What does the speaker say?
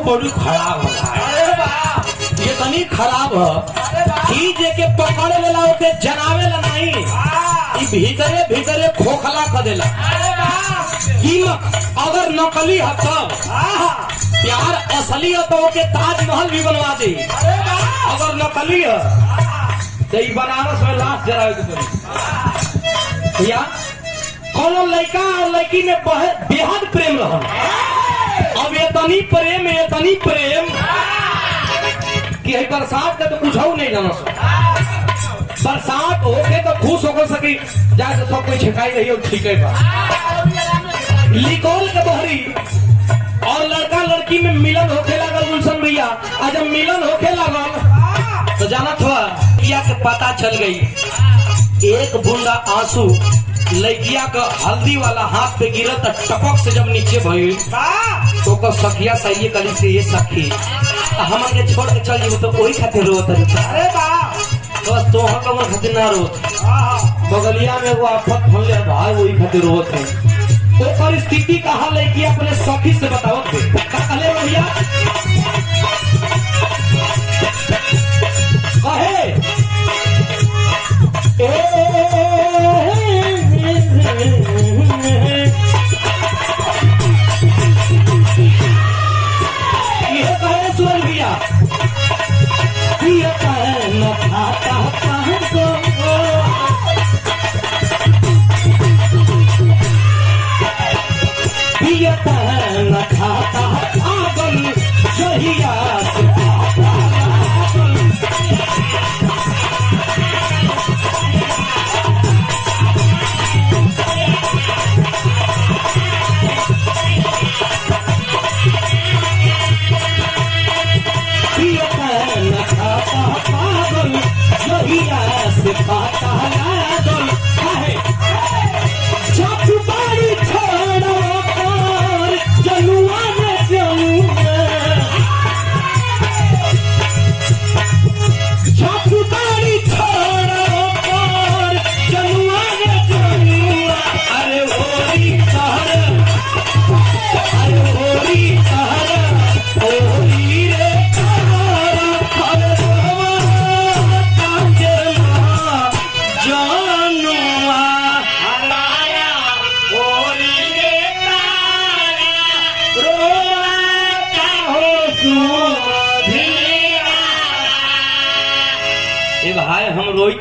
बड़ी खराब है। ये तनी खराब है कि जे के पकड़े वाला ओके जनावे ला नहीं, भीतरे भीतरे खोखला कर देला। कीमत अगर नकली है तब, प्यार असली है तो ओके ताजमहल भी बनवा दे। अगर नकली है तो ये बनारस में लाश जरावे के पड़ी भैया। कोनो लड़का और लड़की में बेहद प्रेम रहन। अब ये तनी प्रेम कि बरसात का तो कुछ हो नहीं जाना। बरसात होके तो खुश होकर सकी जाए तो सब कोई छिकाई रही हो ठीक है बा। लिकोल के बहरी और लड़का लड़की में मिलन होके लागल गुलशन भैया। आज जब मिलन होके लागल तो जाना था लड़किया के पता चल गई। एक बूंदा आंसू लड़किया का हल्दी वाला हाथ पे गिरा तो टपक से जब नीचे भई तो का सखिया सही कली से ये सखी हम के छोड़ के चल जीव तो वही खातिर रोत। अरे बस तो हम कमर खातिर ना रोत, बगलिया में वो आफत फले भाई वही खातिर रोत है। तो परिस्थिति कहा लड़की अपने सखी से बताओ कहले भैया कहे ये कहे सुन भैया न खाता को न खाता आगल जहिया से खाता लागल है जब बारी छोड़ो और जनुआ ने जब बारी छोड़ो और जनुआ ने अरे होरी कहर होरी रे भाई हम रोई